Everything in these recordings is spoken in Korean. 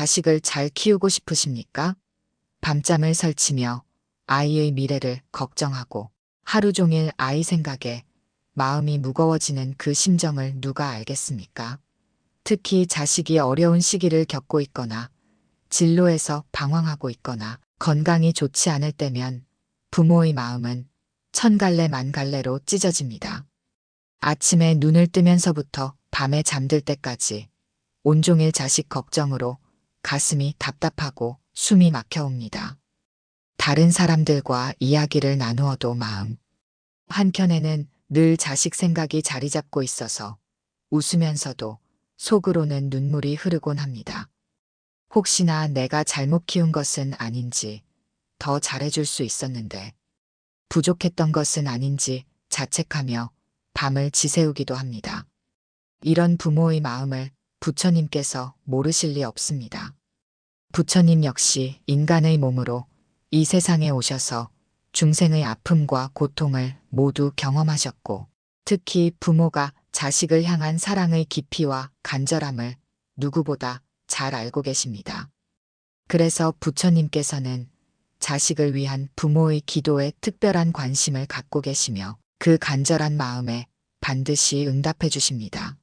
자식을 잘 키우고 싶으십니까? 밤잠을 설치며 아이의 미래를 걱정하고 하루 종일 아이 생각에 마음이 무거워지는 그 심정을 누가 알겠습니까? 특히 자식이 어려운 시기를 겪고 있거나 진로에서 방황하고 있거나 건강이 좋지 않을 때면 부모의 마음은 천갈래 만갈래로 찢어집니다. 아침에 눈을 뜨면서부터 밤에 잠들 때까지 온종일 자식 걱정으로 가슴이 답답하고 숨이 막혀옵니다. 다른 사람들과 이야기를 나누어도 마음 한켠에는 늘 자식 생각이 자리 잡고 있어서 웃으면서도 속으로는 눈물이 흐르곤 합니다. 혹시나 내가 잘못 키운 것은 아닌지, 더 잘해줄 수 있었는데, 부족했던 것은 아닌지 자책하며 밤을 지새우기도 합니다. 이런 부모의 마음을 부처님께서 모르실 리 없습니다. 부처님 역시 인간의 몸으로 이 세상에 오셔서 중생의 아픔과 고통을 모두 경험하셨고, 특히 부모가 자식을 향한 사랑의 깊이와 간절함을 누구보다 잘 알고 계십니다. 그래서 부처님께서는 자식을 위한 부모의 기도에 특별한 관심을 갖고 계시며 그 간절한 마음에 반드시 응답해 주십니다.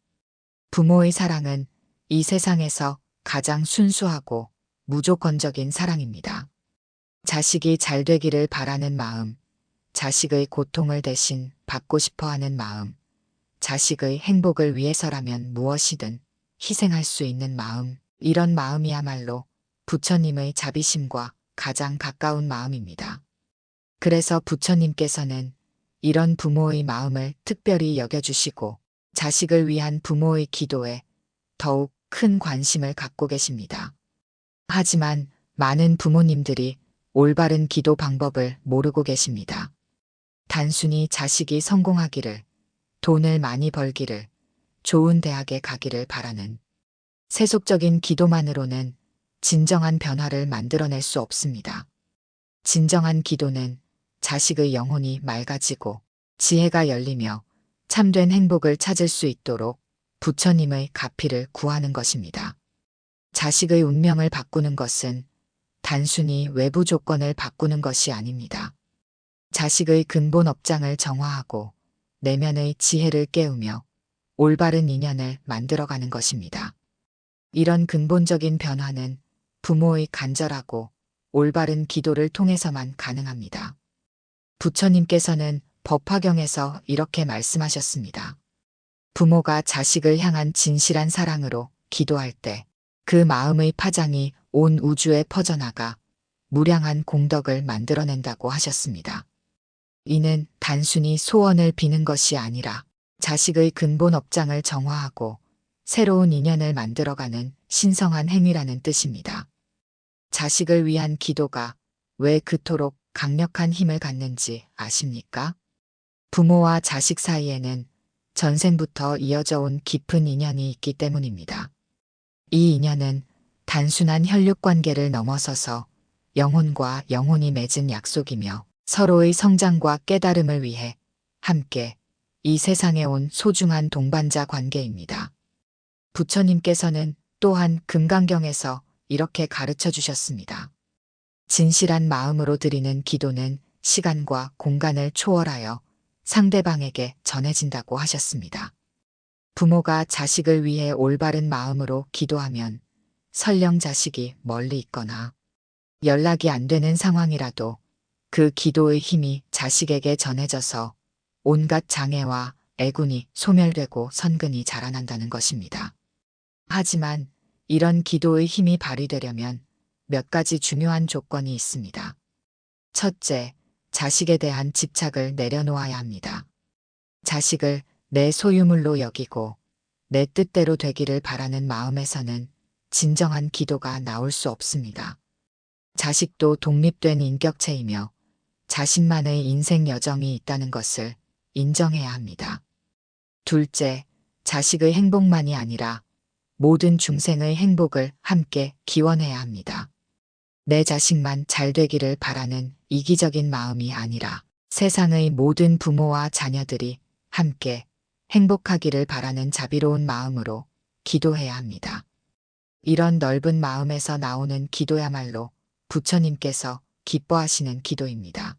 부모의 사랑은 이 세상에서 가장 순수하고 무조건적인 사랑입니다. 자식이 잘 되기를 바라는 마음, 자식의 고통을 대신 받고 싶어 하는 마음, 자식의 행복을 위해서라면 무엇이든 희생할 수 있는 마음, 이런 마음이야말로 부처님의 자비심과 가장 가까운 마음입니다. 그래서 부처님께서는 이런 부모의 마음을 특별히 여겨주시고 자식을 위한 부모의 기도에 더욱 큰 관심을 갖고 계십니다. 하지만 많은 부모님들이 올바른 기도 방법을 모르고 계십니다. 단순히 자식이 성공하기를, 돈을 많이 벌기를, 좋은 대학에 가기를 바라는 세속적인 기도만으로는 진정한 변화를 만들어낼 수 없습니다. 진정한 기도는 자식의 영혼이 맑아지고 지혜가 열리며 참된 행복을 찾을 수 있도록 부처님의 가피를 구하는 것입니다. 자식의 운명을 바꾸는 것은 단순히 외부 조건을 바꾸는 것이 아닙니다. 자식의 근본 업장을 정화하고 내면의 지혜를 깨우며 올바른 인연을 만들어가는 것입니다. 이런 근본적인 변화는 부모의 간절하고 올바른 기도를 통해서만 가능합니다. 부처님께서는 법화경에서 이렇게 말씀하셨습니다. 부모가 자식을 향한 진실한 사랑으로 기도할 때 그 마음의 파장이 온 우주에 퍼져나가 무량한 공덕을 만들어낸다고 하셨습니다. 이는 단순히 소원을 비는 것이 아니라 자식의 근본 업장을 정화하고 새로운 인연을 만들어가는 신성한 행위라는 뜻입니다. 자식을 위한 기도가 왜 그토록 강력한 힘을 갖는지 아십니까? 부모와 자식 사이에는 전생부터 이어져 온 깊은 인연이 있기 때문입니다. 이 인연은 단순한 혈육 관계를 넘어서서 영혼과 영혼이 맺은 약속이며 서로의 성장과 깨달음을 위해 함께 이 세상에 온 소중한 동반자 관계입니다. 부처님께서는 또한 금강경에서 이렇게 가르쳐 주셨습니다. 진실한 마음으로 드리는 기도는 시간과 공간을 초월하여 상대방에게 전해진다고 하셨습니다. 부모가 자식을 위해 올바른 마음으로 기도하면 설령 자식이 멀리 있거나 연락이 안 되는 상황이라도 그 기도의 힘이 자식에게 전해져서 온갖 장애와 애군이 소멸되고 선근이 자라난다는 것입니다. 하지만 이런 기도의 힘이 발휘되려면 몇 가지 중요한 조건이 있습니다. 첫째, 자식에 대한 집착을 내려놓아야 합니다. 자식을 내 소유물로 여기고 내 뜻대로 되기를 바라는 마음에서는 진정한 기도가 나올 수 없습니다. 자식도 독립된 인격체이며 자신만의 인생 여정이 있다는 것을 인정해야 합니다. 둘째, 자식의 행복만이 아니라 모든 중생의 행복을 함께 기원해야 합니다. 내 자식만 잘 되기를 바라는 이기적인 마음이 아니라 세상의 모든 부모와 자녀들이 함께 행복하기를 바라는 자비로운 마음으로 기도해야 합니다. 이런 넓은 마음에서 나오는 기도야말로 부처님께서 기뻐하시는 기도입니다.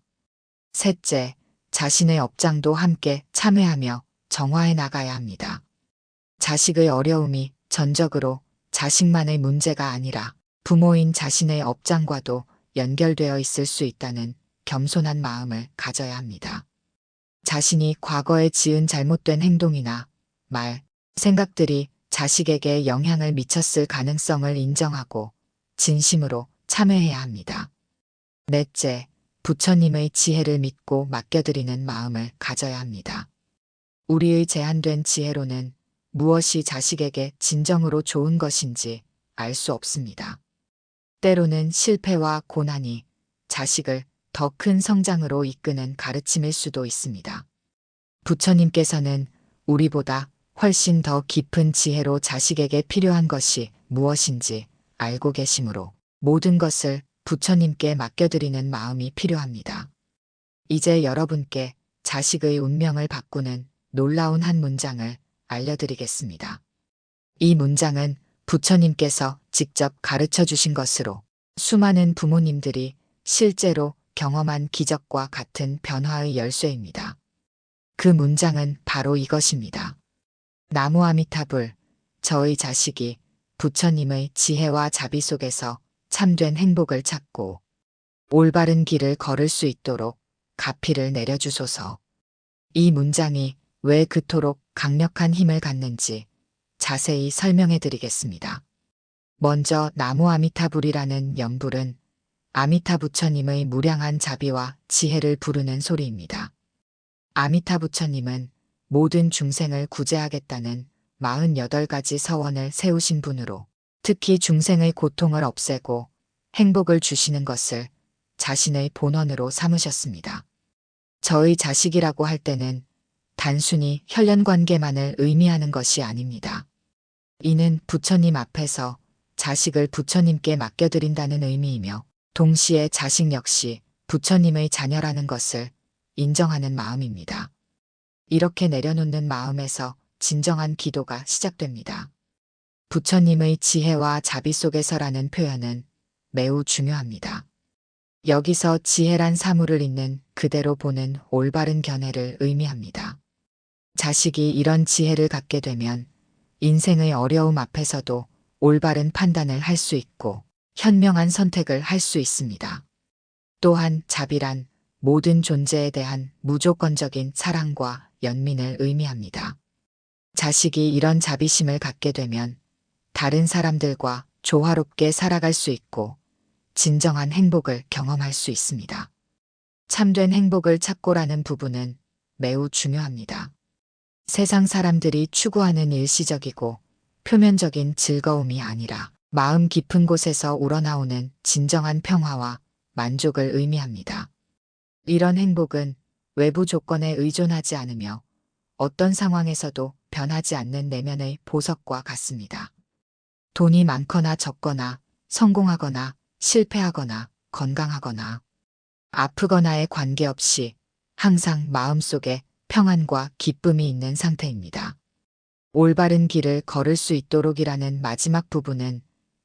셋째, 자신의 업장도 함께 참회하며 정화해 나가야 합니다. 자식의 어려움이 전적으로 자식만의 문제가 아니라 부모인 자신의 업장과도 연결되어 있을 수 있다는 겸손한 마음을 가져야 합니다. 자신이 과거에 지은 잘못된 행동이나 말, 생각들이 자식에게 영향을 미쳤을 가능성을 인정하고 진심으로 참회해야 합니다. 넷째, 부처님의 지혜를 믿고 맡겨드리는 마음을 가져야 합니다. 우리의 제한된 지혜로는 무엇이 자식에게 진정으로 좋은 것인지 알 수 없습니다. 때로는 실패와 고난이 자식을 더 큰 성장으로 이끄는 가르침일 수도 있습니다. 부처님께서는 우리보다 훨씬 더 깊은 지혜로 자식에게 필요한 것이 무엇인지 알고 계시므로 모든 것을 부처님께 맡겨드리는 마음이 필요합니다. 이제 여러분께 자식의 운명을 바꾸는 놀라운 한 문장을 알려드리겠습니다. 이 문장은 부처님께서 직접 가르쳐 주신 것으로 수많은 부모님들이 실제로 경험한 기적과 같은 변화의 열쇠입니다. 그 문장은 바로 이것입니다. 나무 아미타불, 저의 자식이 부처님의 지혜와 자비 속에서 참된 행복을 찾고 올바른 길을 걸을 수 있도록 가피를 내려주소서. 이 문장이 왜 그토록 강력한 힘을 갖는지 자세히 설명해 드리겠습니다. 먼저 나무 아미타불이라는 연불은 아미타 부처님의 무량한 자비와 지혜를 부르는 소리입니다. 아미타 부처님은 모든 중생을 구제하겠다는 48가지 서원을 세우신 분으로 특히 중생의 고통을 없애고 행복을 주시는 것을 자신의 본원으로 삼으셨습니다. 저의 자식이라고 할 때는 단순히 혈연관계만을 의미하는 것이 아닙니다. 이는 부처님 앞에서 자식을 부처님께 맡겨드린다는 의미이며 동시에 자식 역시 부처님의 자녀라는 것을 인정하는 마음입니다. 이렇게 내려놓는 마음에서 진정한 기도가 시작됩니다. 부처님의 지혜와 자비 속에서라는 표현은 매우 중요합니다. 여기서 지혜란 사물을 있는 그대로 보는 올바른 견해를 의미합니다. 자식이 이런 지혜를 갖게 되면 인생의 어려움 앞에서도 올바른 판단을 할 수 있고 현명한 선택을 할 수 있습니다. 또한 자비란 모든 존재에 대한 무조건적인 사랑과 연민을 의미합니다. 자식이 이런 자비심을 갖게 되면 다른 사람들과 조화롭게 살아갈 수 있고 진정한 행복을 경험할 수 있습니다. 참된 행복을 찾고라는 부분은 매우 중요합니다. 세상 사람들이 추구하는 일시적이고 표면적인 즐거움이 아니라 마음 깊은 곳에서 우러나오는 진정한 평화와 만족을 의미합니다. 이런 행복은 외부 조건에 의존하지 않으며 어떤 상황에서도 변하지 않는 내면의 보석과 같습니다. 돈이 많거나 적거나 성공하거나 실패하거나 건강하거나 아프거나에 관계없이 항상 마음속에 평안과 기쁨이 있는 상태입니다. 올바른 길을 걸을 수 있도록이라는 마지막 부분은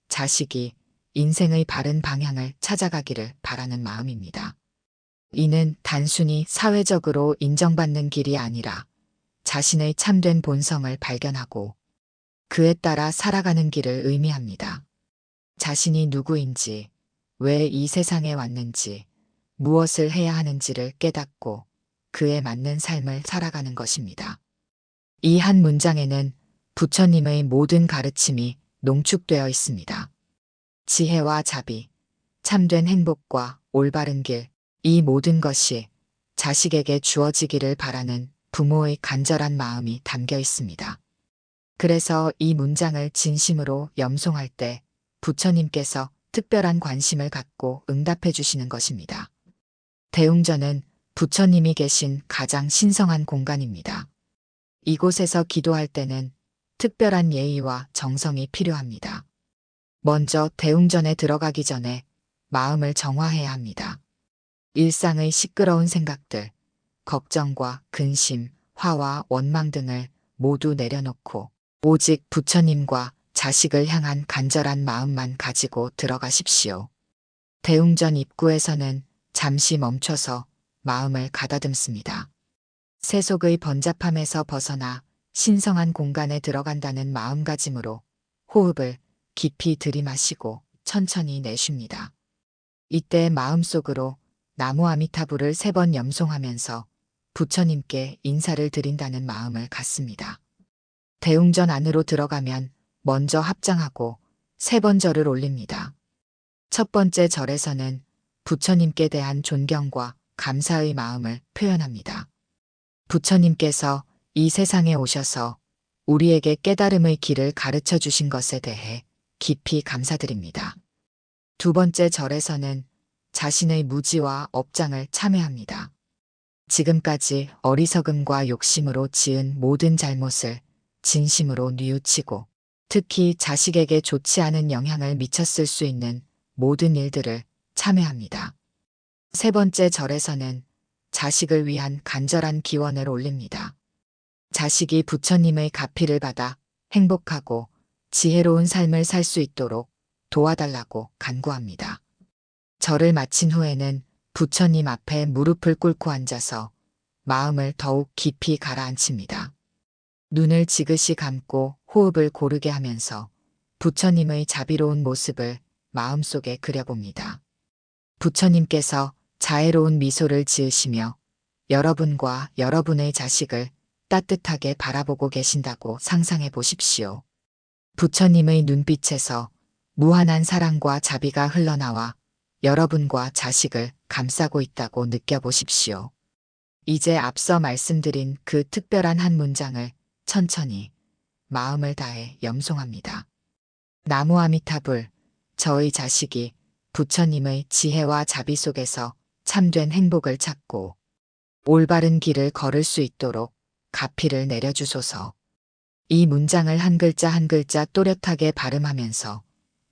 자식이 인생의 바른 방향을 찾아가기를 바라는 마음입니다. 이는 단순히 사회적으로 인정받는 길이 아니라 자신의 참된 본성을 발견하고 그에 따라 살아가는 길을 의미합니다. 자신이 누구인지, 왜 이 세상에 왔는지, 무엇을 해야 하는지를 깨닫고 그에 맞는 삶을 살아가는 것입니다. 이 한 문장에는 부처님의 모든 가르침이 농축되어 있습니다. 지혜와 자비, 참된 행복과 올바른 길, 이 모든 것이 자식에게 주어지기를 바라는 부모의 간절한 마음이 담겨 있습니다. 그래서 이 문장을 진심으로 염송할 때 부처님께서 특별한 관심을 갖고 응답해 주시는 것입니다. 대웅전은 부처님이 계신 가장 신성한 공간입니다. 이곳에서 기도할 때는 특별한 예의와 정성이 필요합니다. 먼저 대웅전에 들어가기 전에 마음을 정화해야 합니다. 일상의 시끄러운 생각들, 걱정과 근심, 화와 원망 등을 모두 내려놓고 오직 부처님과 자식을 향한 간절한 마음만 가지고 들어가십시오. 대웅전 입구에서는 잠시 멈춰서 마음을 가다듬습니다. 세속의 번잡함에서 벗어나 신성한 공간에 들어간다는 마음가짐으로 호흡을 깊이 들이마시고 천천히 내쉽니다. 이때 마음속으로 나무 아미타불을 3번 염송하면서 부처님께 인사를 드린다는 마음을 갖습니다. 대웅전 안으로 들어가면 먼저 합장하고 3번 절을 올립니다. 첫 번째 절에서는 부처님께 대한 존경과 감사의 마음을 표현합니다. 부처님께서 이 세상에 오셔서 우리에게 깨달음의 길을 가르쳐 주신 것에 대해 깊이 감사드립니다. 두 번째 절에서는 자신의 무지와 업장을 참회합니다. 지금까지 어리석음과 욕심으로 지은 모든 잘못을 진심으로 뉘우치고 특히 자식에게 좋지 않은 영향을 미쳤을 수 있는 모든 일들을 참회합니다. 세 번째 절에서는 자식을 위한 간절한 기원을 올립니다. 자식이 부처님의 가피를 받아 행복하고 지혜로운 삶을 살 수 있도록 도와달라고 간구합니다. 절을 마친 후에는 부처님 앞에 무릎을 꿇고 앉아서 마음을 더욱 깊이 가라앉힙니다. 눈을 지그시 감고 호흡을 고르게 하면서 부처님의 자비로운 모습을 마음속에 그려봅니다. 부처님께서 자애로운 미소를 지으시며 여러분과 여러분의 자식을 따뜻하게 바라보고 계신다고 상상해 보십시오. 부처님의 눈빛에서 무한한 사랑과 자비가 흘러나와 여러분과 자식을 감싸고 있다고 느껴보십시오. 이제 앞서 말씀드린 그 특별한 한 문장을 천천히 마음을 다해 염송합니다. 나무 아미타불, 저의 자식이 부처님의 지혜와 자비 속에서 참된 행복을 찾고 올바른 길을 걸을 수 있도록 가피를 내려주소서. 이 문장을 한 글자 한 글자 또렷하게 발음하면서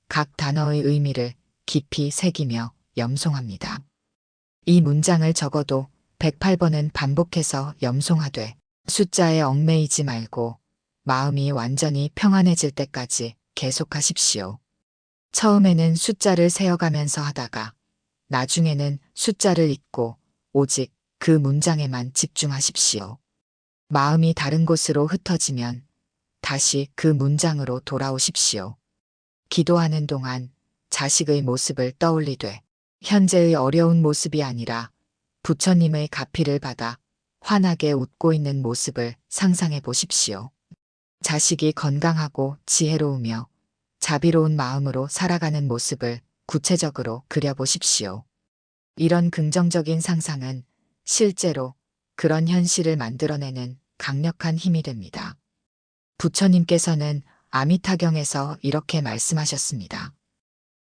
각 단어의 의미를 깊이 새기며 염송합니다. 이 문장을 적어도 108번은 반복해서 염송하되 숫자에 얽매이지 말고 마음이 완전히 평안해질 때까지 계속하십시오. 처음에는 숫자를 세어가면서 하다가 나중에는 숫자를 잊고 오직 그 문장에만 집중하십시오. 마음이 다른 곳으로 흩어지면 다시 그 문장으로 돌아오십시오. 기도하는 동안 자식의 모습을 떠올리되 현재의 어려운 모습이 아니라 부처님의 가피를 받아 환하게 웃고 있는 모습을 상상해 보십시오. 자식이 건강하고 지혜로우며 자비로운 마음으로 살아가는 모습을 구체적으로 그려보십시오. 이런 긍정적인 상상은 실제로 그런 현실을 만들어내는 강력한 힘이 됩니다. 부처님께서는 아미타경에서 이렇게 말씀하셨습니다.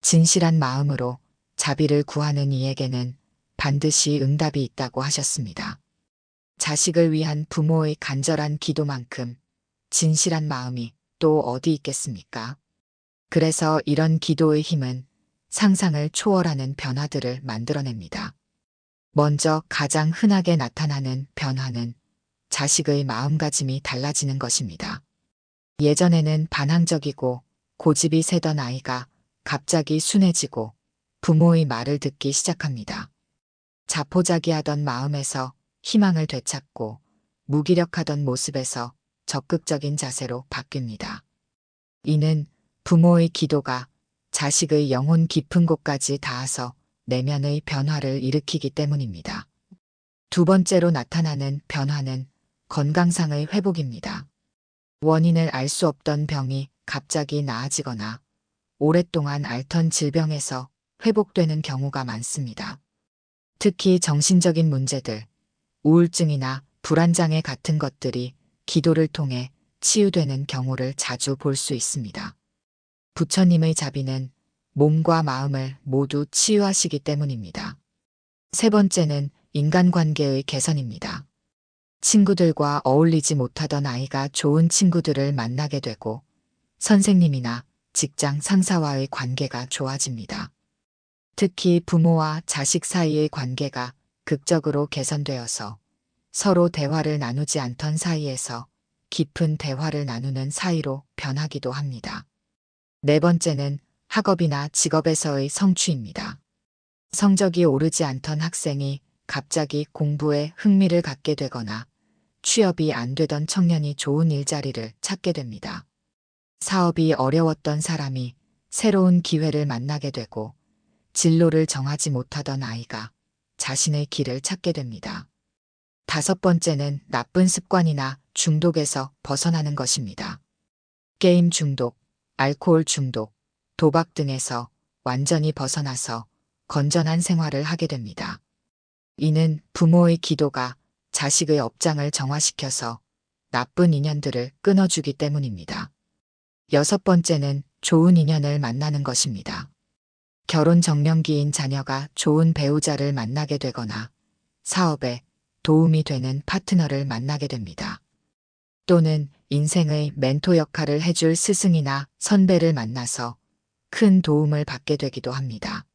진실한 마음으로 자비를 구하는 이에게는 반드시 응답이 있다고 하셨습니다. 자식을 위한 부모의 간절한 기도만큼 진실한 마음이 또 어디 있겠습니까? 그래서 이런 기도의 힘은 상상을 초월하는 변화들을 만들어냅니다. 먼저 가장 흔하게 나타나는 변화는 자식의 마음가짐이 달라지는 것입니다. 예전에는 반항적이고 고집이 세던 아이가 갑자기 순해지고 부모의 말을 듣기 시작합니다. 자포자기하던 마음에서 희망을 되찾고 무기력하던 모습에서 적극적인 자세로 바뀝니다. 이는 부모의 기도가 자식의 영혼 깊은 곳까지 닿아서 내면의 변화를 일으키기 때문입니다. 두 번째로 나타나는 변화는 건강상의 회복입니다. 원인을 알 수 없던 병이 갑자기 나아지거나 오랫동안 앓던 질병에서 회복되는 경우가 많습니다. 특히 정신적인 문제들, 우울증이나 불안장애 같은 것들이 기도를 통해 치유되는 경우를 자주 볼 수 있습니다. 부처님의 자비는 몸과 마음을 모두 치유하시기 때문입니다. 세 번째는 인간관계의 개선입니다. 친구들과 어울리지 못하던 아이가 좋은 친구들을 만나게 되고 선생님이나 직장 상사와의 관계가 좋아집니다. 특히 부모와 자식 사이의 관계가 극적으로 개선되어서 서로 대화를 나누지 않던 사이에서 깊은 대화를 나누는 사이로 변하기도 합니다. 네 번째는 학업이나 직업에서의 성취입니다. 성적이 오르지 않던 학생이 갑자기 공부에 흥미를 갖게 되거나 취업이 안 되던 청년이 좋은 일자리를 찾게 됩니다. 사업이 어려웠던 사람이 새로운 기회를 만나게 되고 진로를 정하지 못하던 아이가 자신의 길을 찾게 됩니다. 다섯 번째는 나쁜 습관이나 중독에서 벗어나는 것입니다. 게임 중독, 알코올 중독, 도박 등에서 완전히 벗어나서 건전한 생활을 하게 됩니다. 이는 부모의 기도가 자식의 업장을 정화시켜서 나쁜 인연들을 끊어주기 때문입니다. 여섯 번째는 좋은 인연을 만나는 것입니다. 결혼 정년기인 자녀가 좋은 배우자를 만나게 되거나 사업에 도움이 되는 파트너를 만나게 됩니다. 또는 인생의 멘토 역할을 해줄 스승이나 선배를 만나서 큰 도움을 받게 되기도 합니다.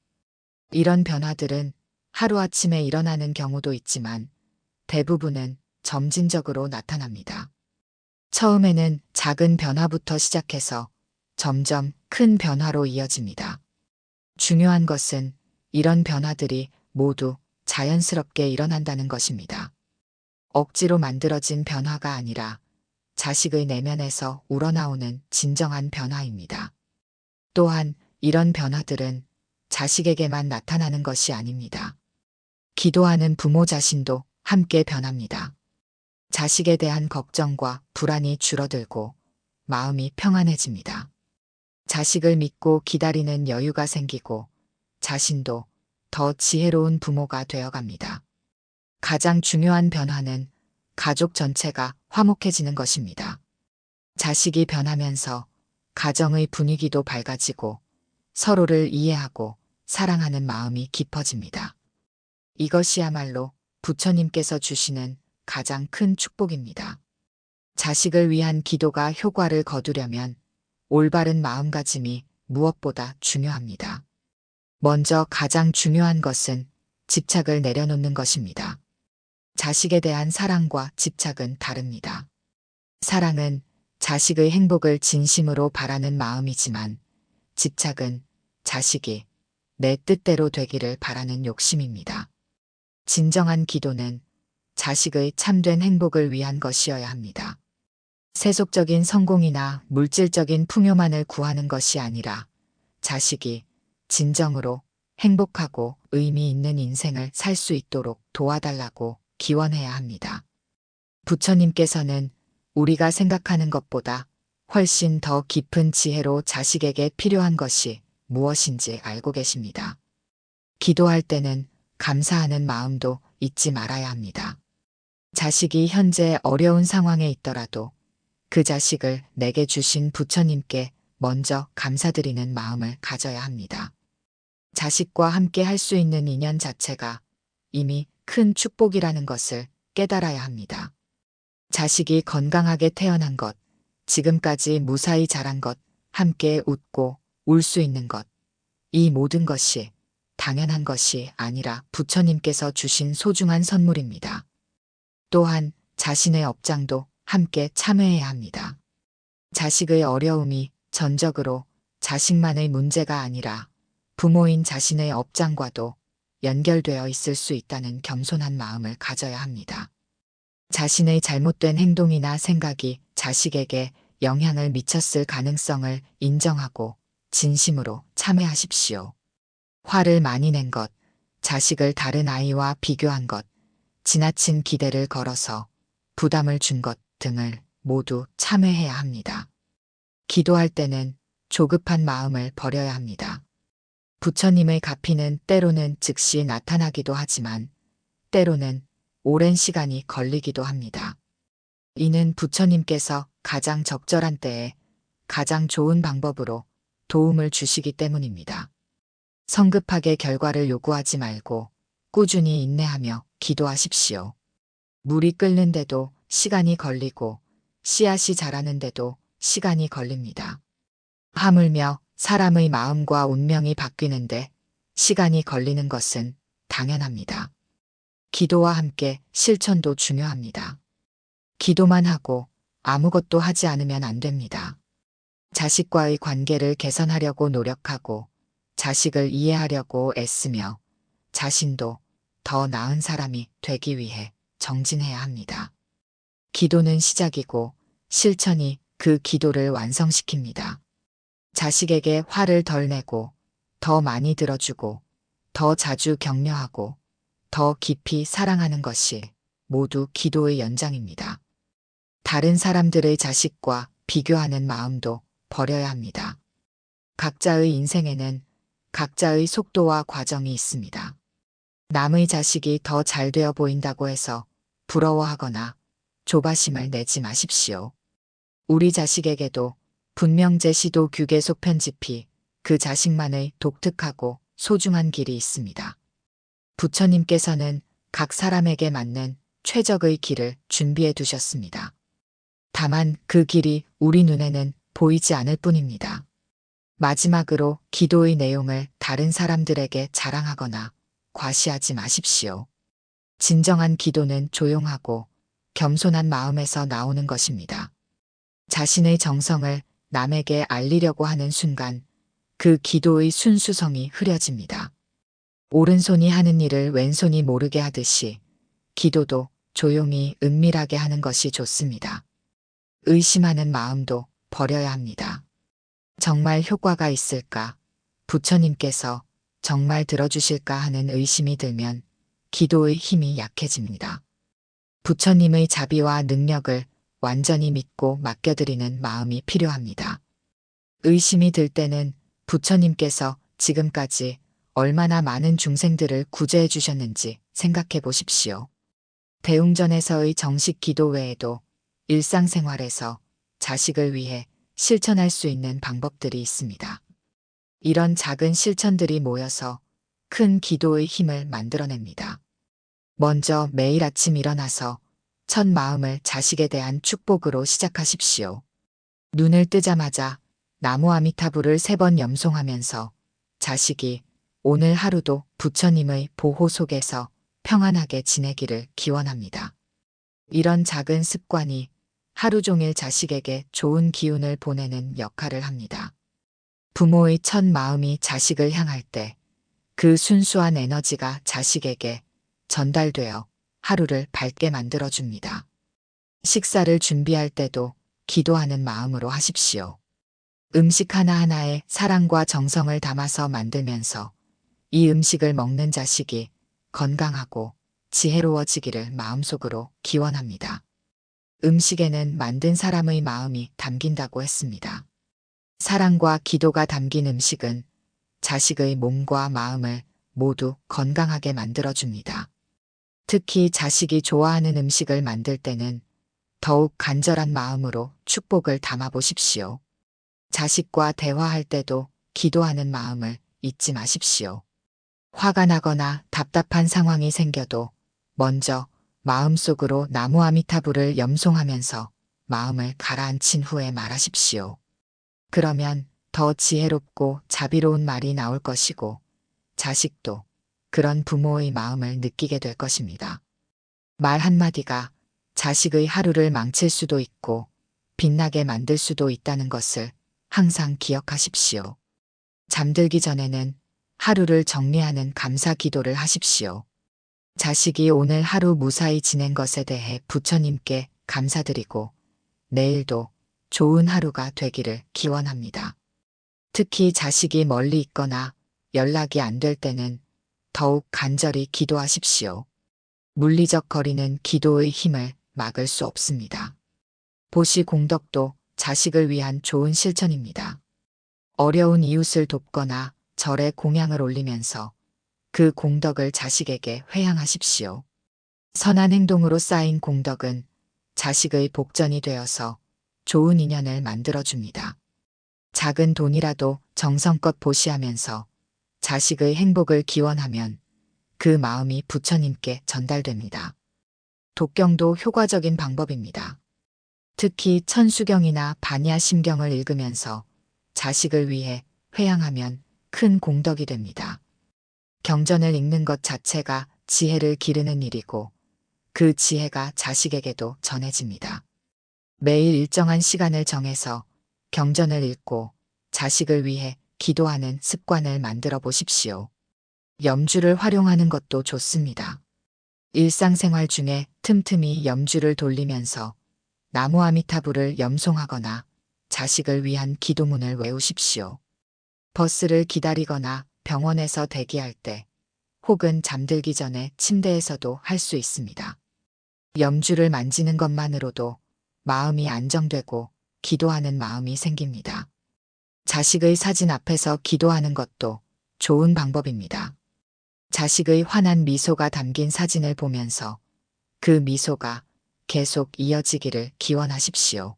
이런 변화들은 하루아침에 일어나는 경우도 있지만 대부분은 점진적으로 나타납니다. 처음에는 작은 변화부터 시작해서 점점 큰 변화로 이어집니다. 중요한 것은 이런 변화들이 모두 자연스럽게 일어난다는 것입니다. 억지로 만들어진 변화가 아니라 자식의 내면에서 우러나오는 진정한 변화입니다. 또한 이런 변화들은 자식에게만 나타나는 것이 아닙니다. 기도하는 부모 자신도 함께 변합니다. 자식에 대한 걱정과 불안이 줄어들고 마음이 평안해집니다. 자식을 믿고 기다리는 여유가 생기고 자신도 더 지혜로운 부모가 되어갑니다. 가장 중요한 변화는 가족 전체가 화목해지는 것입니다. 자식이 변하면서 가정의 분위기도 밝아지고 서로를 이해하고 사랑하는 마음이 깊어집니다. 이것이야말로 부처님께서 주시는 가장 큰 축복입니다. 자식을 위한 기도가 효과를 거두려면 올바른 마음가짐이 무엇보다 중요합니다. 먼저 가장 중요한 것은 집착을 내려놓는 것입니다. 자식에 대한 사랑과 집착은 다릅니다. 사랑은 자식의 행복을 진심으로 바라는 마음이지만 집착은 자식이 내 뜻대로 되기를 바라는 욕심입니다. 진정한 기도는 자식의 참된 행복을 위한 것이어야 합니다. 세속적인 성공이나 물질적인 풍요만을 구하는 것이 아니라 자식이 진정으로 행복하고 의미 있는 인생을 살 수 있도록 도와달라고 기원해야 합니다. 부처님께서는 우리가 생각하는 것보다 훨씬 더 깊은 지혜로 자식에게 필요한 것이 무엇인지 알고 계십니다. 기도할 때는 감사하는 마음도 잊지 말아야 합니다. 자식이 현재 어려운 상황에 있더라도 그 자식을 내게 주신 부처님께 먼저 감사드리는 마음을 가져야 합니다. 자식과 함께 할 수 있는 인연 자체가 이미 큰 축복이라는 것을 깨달아야 합니다. 자식이 건강하게 태어난 것, 지금까지 무사히 자란 것, 함께 웃고 울 수 있는 것, 이 모든 것이 당연한 것이 아니라 부처님께서 주신 소중한 선물입니다. 또한 자신의 업장도 함께 참여해야 합니다. 자식의 어려움이 전적으로 자식만의 문제가 아니라 부모인 자신의 업장과도 연결되어 있을 수 있다는 겸손한 마음을 가져야 합니다. 자신의 잘못된 행동이나 생각이 자식에게 영향을 미쳤을 가능성을 인정하고 진심으로 참회하십시오. 화를 많이 낸 것, 자식을 다른 아이와 비교한 것, 지나친 기대를 걸어서 부담을 준 것 등을 모두 참회해야 합니다. 기도할 때는 조급한 마음을 버려야 합니다. 부처님의 가피는 때로는 즉시 나타나기도 하지만 때로는 오랜 시간이 걸리기도 합니다. 이는 부처님께서 가장 적절한 때에 가장 좋은 방법으로 도움을 주시기 때문입니다. 성급하게 결과를 요구하지 말고 꾸준히 인내하며 기도하십시오. 물이 끓는데도 시간이 걸리고 씨앗이 자라는데도 시간이 걸립니다. 하물며 사람의 마음과 운명이 바뀌는데 시간이 걸리는 것은 당연합니다. 기도와 함께 실천도 중요합니다. 기도만 하고 아무것도 하지 않으면 안 됩니다. 자식과의 관계를 개선하려고 노력하고 자식을 이해하려고 애쓰며 자신도 더 나은 사람이 되기 위해 정진해야 합니다. 기도는 시작이고 실천이 그 기도를 완성시킵니다. 자식에게 화를 덜 내고 더 많이 들어주고 더 자주 격려하고 더 깊이 사랑하는 것이 모두 기도의 연장입니다. 다른 사람들의 자식과 비교하는 마음도 버려야 합니다. 각자의 인생에는 각자의 속도와 과정이 있습니다. 남의 자식이 더 잘 되어 보인다고 해서 부러워하거나 조바심을 내지 마십시오. 우리 자식에게도 분명제 시도 규계속 편집히 그 자식만의 독특하고 소중한 길이 있습니다. 부처님께서는 각 사람에게 맞는 최적의 길을 준비해 두셨습니다. 다만 그 길이 우리 눈에는 보이지 않을 뿐입니다. 마지막으로 기도의 내용을 다른 사람들에게 자랑하거나 과시하지 마십시오. 진정한 기도는 조용하고 겸손한 마음에서 나오는 것입니다. 자신의 정성을 남에게 알리려고 하는 순간 그 기도의 순수성이 흐려집니다. 오른손이 하는 일을 왼손이 모르게 하듯이 기도도 조용히 은밀하게 하는 것이 좋습니다. 의심하는 마음도 버려야 합니다. 정말 효과가 있을까? 부처님께서 정말 들어주실까 하는 의심이 들면 기도의 힘이 약해집니다. 부처님의 자비와 능력을 완전히 믿고 맡겨드리는 마음이 필요합니다. 의심이 들 때는 부처님께서 지금까지 얼마나 많은 중생들을 구제해 주셨는지 생각해 보십시오. 대웅전에서의 정식 기도 외에도 일상생활에서 자식을 위해 실천할 수 있는 방법들이 있습니다. 이런 작은 실천들이 모여서 큰 기도의 힘을 만들어냅니다. 먼저 매일 아침 일어나서 첫 마음을 자식에 대한 축복으로 시작하십시오. 눈을 뜨자마자 나무 아미타불을 3번 염송하면서 자식이 오늘 하루도 부처님의 보호 속에서 평안하게 지내기를 기원합니다. 이런 작은 습관이 하루 종일 자식에게 좋은 기운을 보내는 역할을 합니다. 부모의 첫 마음이 자식을 향할 때 그 순수한 에너지가 자식에게 전달되어 하루를 밝게 만들어줍니다. 식사를 준비할 때도 기도하는 마음으로 하십시오. 음식 하나하나에 사랑과 정성을 담아서 만들면서 이 음식을 먹는 자식이 건강하고 지혜로워지기를 마음속으로 기원합니다. 음식에는 만든 사람의 마음이 담긴다고 했습니다. 사랑과 기도가 담긴 음식은 자식의 몸과 마음을 모두 건강하게 만들어줍니다. 특히 자식이 좋아하는 음식을 만들 때는 더욱 간절한 마음으로 축복을 담아 보십시오. 자식과 대화할 때도 기도하는 마음을 잊지 마십시오. 화가 나거나 답답한 상황이 생겨도 먼저 마음속으로 나무 아미타불을 염송하면서 마음을 가라앉힌 후에 말하십시오. 그러면 더 지혜롭고 자비로운 말이 나올 것이고 자식도 그런 부모의 마음을 느끼게 될 것입니다. 말 한마디가 자식의 하루를 망칠 수도 있고 빛나게 만들 수도 있다는 것을 항상 기억하십시오. 잠들기 전에는 하루를 정리하는 감사 기도를 하십시오. 자식이 오늘 하루 무사히 지낸 것에 대해 부처님께 감사드리고 내일도 좋은 하루가 되기를 기원합니다. 특히 자식이 멀리 있거나 연락이 안 될 때는 더욱 간절히 기도하십시오. 물리적 거리는 기도의 힘을 막을 수 없습니다. 보시 공덕도 자식을 위한 좋은 실천입니다. 어려운 이웃을 돕거나 절에 공양을 올리면서 그 공덕을 자식에게 회향하십시오. 선한 행동으로 쌓인 공덕은 자식의 복전이 되어서 좋은 인연을 만들어줍니다. 작은 돈이라도 정성껏 보시하면서 자식의 행복을 기원하면 그 마음이 부처님께 전달됩니다. 독경도 효과적인 방법입니다. 특히 천수경이나 반야심경을 읽으면서 자식을 위해 회향하면 큰 공덕이 됩니다. 경전을 읽는 것 자체가 지혜를 기르는 일이고 그 지혜가 자식에게도 전해집니다. 매일 일정한 시간을 정해서 경전을 읽고 자식을 위해 기도하는 습관을 만들어 보십시오. 염주를 활용하는 것도 좋습니다. 일상생활 중에 틈틈이 염주를 돌리면서 나무 아미타불을 염송하거나 자식을 위한 기도문을 외우십시오. 버스를 기다리거나 병원에서 대기할 때 혹은 잠들기 전에 침대에서도 할 수 있습니다. 염주를 만지는 것만으로도 마음이 안정되고 기도하는 마음이 생깁니다. 자식의 사진 앞에서 기도하는 것도 좋은 방법입니다. 자식의 환한 미소가 담긴 사진을 보면서 그 미소가 계속 이어지기를 기원하십시오.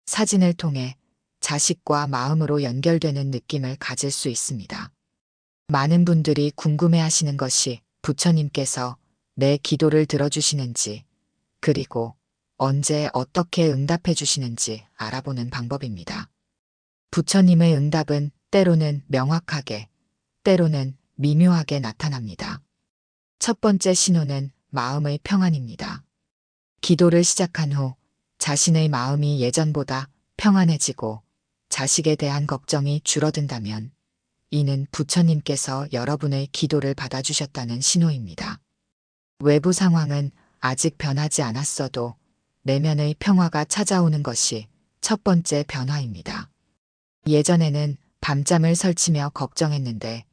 사진을 통해 자식과 마음으로 연결되는 느낌을 가질 수 있습니다. 많은 분들이 궁금해 하시는 것이 부처님께서 내 기도를 들어주시는지, 그리고 언제 어떻게 응답해 주시는지 알아보는 방법입니다. 부처님의 응답은 때로는 명확하게, 때로는 미묘하게 나타납니다. 첫 번째 신호는 마음의 평안입니다. 기도를 시작한 후 자신의 마음이 예전보다 평안해지고 자식에 대한 걱정이 줄어든다면 이는 부처님께서 여러분의 기도를 받아주셨다는 신호입니다. 외부 상황은 아직 변하지 않았어도 내면의 평화가 찾아오는 것이 첫 번째 변화입니다. 예전에는 밤잠을 설치며 걱정했는데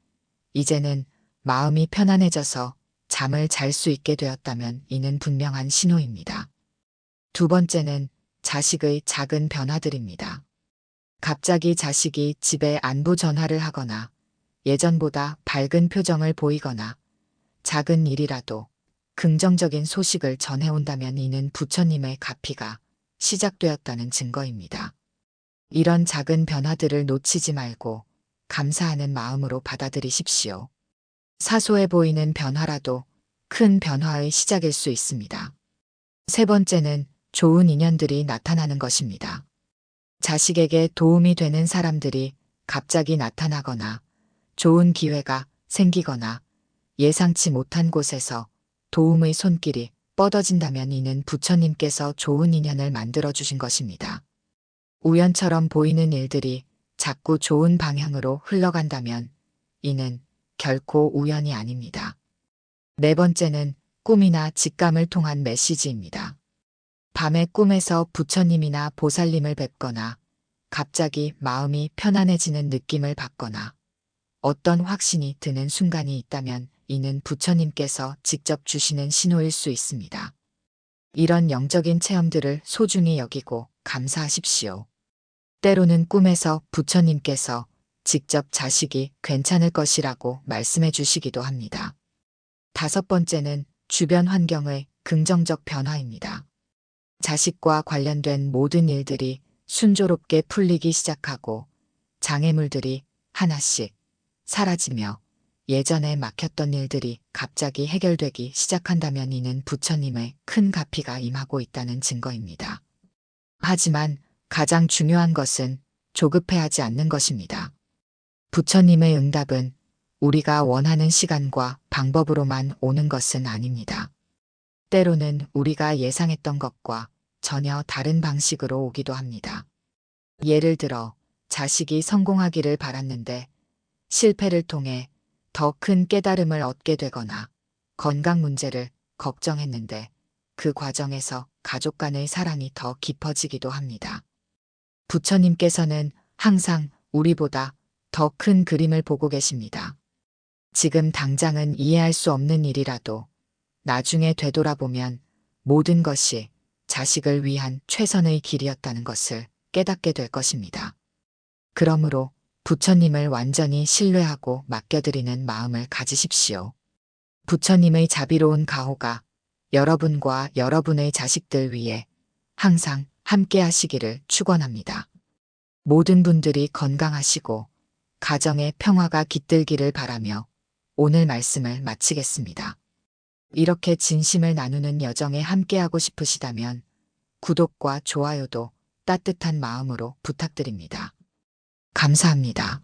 이제는 마음이 편안해져서 잠을 잘 수 있게 되었다면 이는 분명한 신호입니다. 두 번째는 자식의 작은 변화들입니다. 갑자기 자식이 집에 안부 전화를 하거나 예전보다 밝은 표정을 보이거나 작은 일이라도 긍정적인 소식을 전해온다면 이는 부처님의 가피가 시작되었다는 증거입니다. 이런 작은 변화들을 놓치지 말고 감사하는 마음으로 받아들이십시오. 사소해 보이는 변화라도 큰 변화의 시작일 수 있습니다. 세 번째는 좋은 인연들이 나타나는 것입니다. 자식에게 도움이 되는 사람들이 갑자기 나타나거나 좋은 기회가 생기거나 예상치 못한 곳에서 도움의 손길이 뻗어진다면 이는 부처님께서 좋은 인연을 만들어 주신 것입니다. 우연처럼 보이는 일들이 자꾸 좋은 방향으로 흘러간다면 이는 결코 우연이 아닙니다. 네 번째는 꿈이나 직감을 통한 메시지입니다. 밤에 꿈에서 부처님이나 보살님을 뵙거나 갑자기 마음이 편안해지는 느낌을 받거나 어떤 확신이 드는 순간이 있다면 이는 부처님께서 직접 주시는 신호일 수 있습니다. 이런 영적인 체험들을 소중히 여기고 감사하십시오. 때로는 꿈에서 부처님께서 직접 자식이 괜찮을 것이라고 말씀해 주시기도 합니다. 다섯 번째는 주변 환경의 긍정적 변화입니다. 자식과 관련된 모든 일들이 순조롭게 풀리기 시작하고 장애물들이 하나씩 사라지며 예전에 막혔던 일들이 갑자기 해결되기 시작한다면 이는 부처님의 큰 가피가 임하고 있다는 증거입니다. 하지만 가장 중요한 것은 조급해하지 않는 것입니다. 부처님의 응답은 우리가 원하는 시간과 방법으로만 오는 것은 아닙니다. 때로는 우리가 예상했던 것과 전혀 다른 방식으로 오기도 합니다. 예를 들어 자식이 성공하기를 바랐는데 실패를 통해 더 큰 깨달음을 얻게 되거나 건강 문제를 걱정했는데 그 과정에서 가족 간의 사랑이 더 깊어지기도 합니다. 부처님께서는 항상 우리보다 더 큰 그림을 보고 계십니다. 지금 당장은 이해할 수 없는 일이라도 나중에 되돌아보면 모든 것이 자식을 위한 최선의 길이었다는 것을 깨닫게 될 것입니다. 그러므로 부처님을 완전히 신뢰하고 맡겨드리는 마음을 가지십시오. 부처님의 자비로운 가호가 여러분과 여러분의 자식들 위해 항상 함께 하시기를 축원합니다. 모든 분들이 건강하시고 가정의 평화가 깃들기를 바라며 오늘 말씀을 마치겠습니다. 이렇게 진심을 나누는 여정에 함께하고 싶으시다면 구독과 좋아요도 따뜻한 마음으로 부탁드립니다. 감사합니다.